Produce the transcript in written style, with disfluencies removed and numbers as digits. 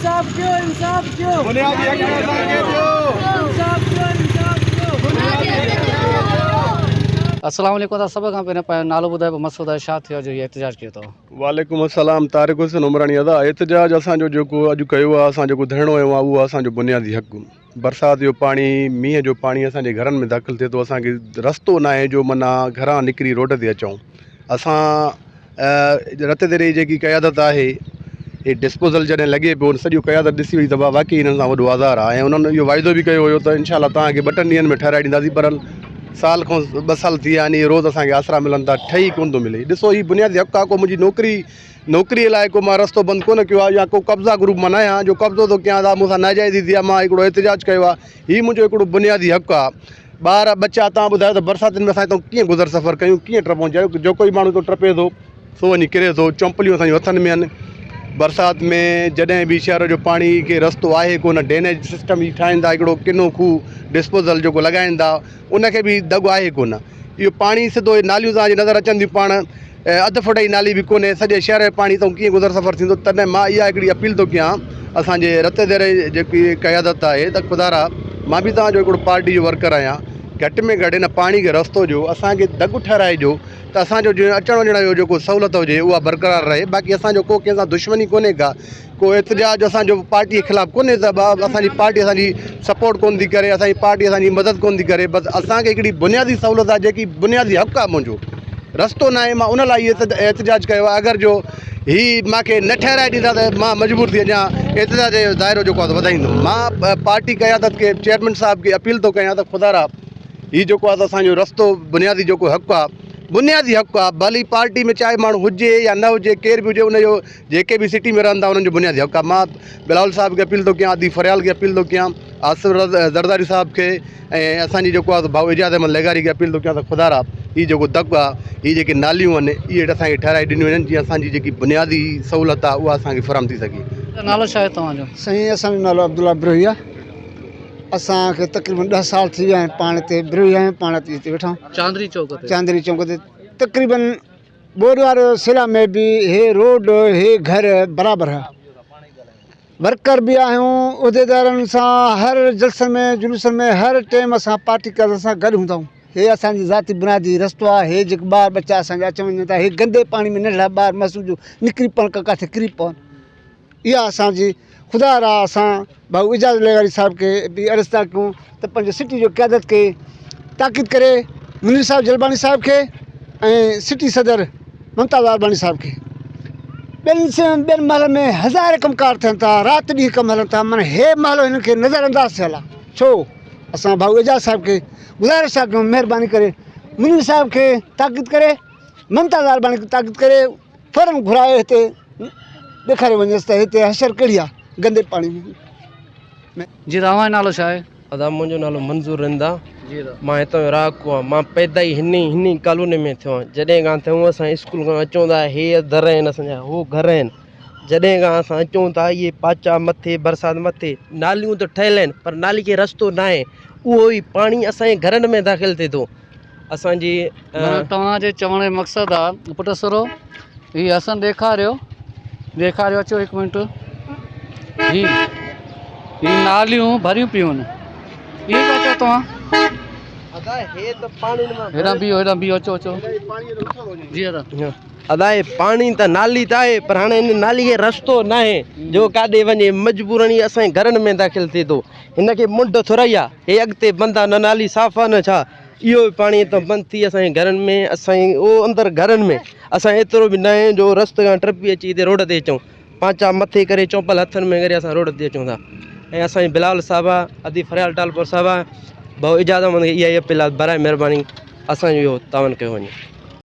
इंसाफ क्यों इंसाफ क्यों बुनियादी हक असांखे ॾियो इंसाफ क्यों इंसाफ क्यों अस्सलाम वालेकुम। सभ खां पहिरियों नालो ॿुधायो, मसइलो ॿुधायो, छा थियो जो इहो एहतजाज कयो अथव? वालेकुम अस्सलाम। तारिक हुसैन उमरानी अदा। एहतजाज असांजो जेको अॼु कयो आहे, असां जेको धरणो कयो आहे, उहो असांजो बुनियादी हक़। बरसाति जो पाणी, मींहं जो पाणी असांजे घरनि में दाख़िल थिए थो। असांखे रस्तो न आहे जो माना घरां निकिरी रोड ते अचूं। असां रत दरे जेकी क़यादत आहे, हे डिस्पोज़ल जॾहिं लॻे पियो, सॼो क़यादत ॾिसी वई त वाक़ई हिननि सां वॾो आज़ार आहे। ऐं उन्हनि इहो वाइदो बि कयो हुयो त इनशाला तव्हांखे 2-3 ॾींहंनि में ठाराए ॾींदासीं, पर साल खां 2 साल थी विया आहिनि, रोज़ असांखे आसरा मिलनि था, ठही कोन थो मिले। ॾिसो, हीअ बुनियादी हक़ आहे। को मुंहिंजी नौकिरीअ लाइ को मां रस्तो बंदि कोन कयो आहे, या को कब्ज़ा ग्रुप मनायां जो कब्ज़ो थो कयां था, मूंसां नाजाइज़ी थी आहे, मां हिकिड़ो एहतजाज कयो आहे। हीअ मुंहिंजो हिकिड़ो बुनियादी हक़ आहे। ॿार बच्चा, तव्हां ॿुधायो त बरसातियुनि में असां हितां कीअं गुज़र सफ़र कयूं, कीअं टपऊं? जो कोई माण्हू तो टपे थो, सो वञी किरे थो। चंपलियूं असांजूं हथनि में आहिनि। बरसाति में जॾहिं बि शहर जो पाणी खे रस्तो आहे कोन, ड्रेनेज सिस्टम ई ठाहींदा, हिकिड़ो किनो खूह डिस्पोज़ल जेको लॻाईंदा, उनखे बि दॻ आहे कोन। इहो पाणी सिधो नालियूं तव्हांजी नज़र अचनि थियूं, पाण अधु फुट जी नाली बि कोन्हे, सॼे शहर जो पाणी त कीअं गुज़र सफ़र थींदो? तॾहिं मां इहा हिकिड़ी अपील थो कयां असांजे रत दरे जेकी क़यादत आहे, त ख़ुदारा, मां बि तव्हांजो हिकिड़ो पार्टी जो वर्कर आहियां, घटि में घटि हिन पाणी खे रस्तो जो असांखे दॻ ठाराइजो त असांजो जीअं अचण वञण जो जेको सहूलियत हुजे उहा बरक़रार रहे। बाक़ी असांजो को कंहिंसां दुश्मनी कोन्हे का, को एहतजाज असांजो पार्टी जे ख़िलाफ़ु कोन्हे त असांजी पार्टी असांजी सपोर्ट कोन थी करे, असांजी पार्टी असांजी मदद कोन थी करे। बसि असांखे हिकिड़ी बुनियादी सहूलियत आहे, जेकी बुनियादी हक़ आहे मुंहिंजो, रस्तो न आहे। मां उन लाइ एहतजाज कयो आहे। अगरि जो हीअ मूंखे न ठहिराए ॾींदा त मां मजबूर थी वञा, एहतजाज जो दाइरो जेको आहे वधाईंदुमि। मां पार्टी क़यादत खे, चेयरमैन साहिब खे अपील थो कयां त ख़ुदारा, हीअ जेको आहे असांजो रस्तो बुनियादी जेको हक़ आहे, बुनियादी हक़ आहे, भली पार्टी में चाहे माण्हू हुजे या न हुजे, केर बि हुजे, उनजो जेके बि सिटी में रहंदा उन्हनि जो बुनियादी हक़ आहे। मां बिलावल साहिब खे अपील थो कयां, आदि फरियाल खे अपील थो कयां, आसिफ ज़रदारी साहिब खे, ऐं असांजी जेको आहे भाऊ इजाज़ अहमद लेगारी खे अपील थो कयां त ख़ुदारा, हीअ जेको दॿ आहे, हीअ जेके नालियूं आहिनि, इहे असांखे ठाराए ॾिनियूं वञनि, जीअं असांजी जेकी बुनियादी सहूलियत आहे उहा असांखे फराहम थी सघे। नालो छा आहे तव्हांजो? साईं, असांजो नालो अब्दुल्ला बिरोही आहे। असांखे तक़रीबन 10 साल थी विया आहिनि पाण ते बिरोही आहियूं, पाण हिते वेठा चांदनी चौक ते। चांदनी चौक ते तक़रीबन बोरवार सिला में भी हे रोड, हे घर बराबर है। वर्कर भी आहियूं, उहिदेदारनि सां हर जलसन में, जुलूसन में, हर टाइम असां पार्टी कर सां गॾु हूंदा आहियूं। हे असांजी ज़ाती बुनियादी रस्तो आहे। हे जेके ॿार बच्चा असांजा अच वञनि था, हे गंदे पाणी में नंढड़ा ॿार मासूम जो निकिरी पवनि, किथे किरी पवनि। इहा असांजी ख़ुदा राह। असां भाऊ इजाज़ लेगारी साहिब खे बि अर्ज़ु था कयूं त पंहिंजे सिटी जो क़यादत खे ताक़ीद करे, मुनीर साहिब जलबानी साहिब खे ऐं सिटी सदर ममताज़ अरबानी साहिब खे। ॿियनि महल में हज़ार कमकार थियनि था, राति ॾींहुं कमु हलनि था, माना हे महलो हिननि खे नज़रअंदाज़ थियल आहे। छो असां भाऊ एजाज़ साहिब खे गुज़ारिश था कयूं, महिरबानी करे मुनीर साहिब खे ताक़ीद करे, ममताज़ अरबानी खे ताक़ीद करे, फ़ौरन घुराए हिते ॾेखारे वञेसि त हिते हशर कहिड़ी आहे गंदे पाणी में। जी, तव्हांजो नालो छा आहे? अदा, मुंहिंजो नालो मंज़ूर रहंदा। जी, मां हितां जो रहाको आहियां। मां पैदा ई हिन कॉलोनी में थियो आहियां। जॾहिं खां थियूं असां स्कूल खां अचूं था, हे दर आहिनि असांजा, हो घर आहिनि। जॾहिं खां असां अचूं था, इहे पाचा मथे, बरसाति मथे, नालियूं त ठहियल आहिनि, पर नाली खे रस्तो न आहे। उहो ई पाणी असांजे घरनि में दाख़िल थिए थो। असांजी तव्हांजे चवण जो मक़सदु आहे, पुट सरो हीअ असां ॾेखारियो, अचो 1 मिंट। हीअ नालियूं भरियूं पियूं आहिनि, इहे पिया चओ तव्हां? अदा, हे त पाणी हेॾां बीहो, अचो जी दादा। अदा, हे पाणी त नाली त आहे, पर हाणे हिन नाली खे रस्तो न आहे जो काॾे वञे। मजबूरन असांजे घरनि में दाख़िल थिए थो। हिनखे मुंड थोराई आहे, हे अॻिते बंदि आहे, न नाली साफ़ आहे न छा। इहो पाणी त बंदि थी असांजे घरनि में, असांजे उहो अंदरि घरनि में असां एतिरो बि न आहे जो रस्ते खां टपी अची हिते रोड ते अचूं। पांचा मथे करे, चौपल हथनि में करे असां रोड ते अचूं था। ऐं असांजी बिलावल साहिबु आहे, अदी फरियाल टालपुर साहिबु आहे, भाऊ इजाज़त अहमद खे इहा ई अपील आहे, बराए महिरबानी असांजो इहो तावन कयो वञे।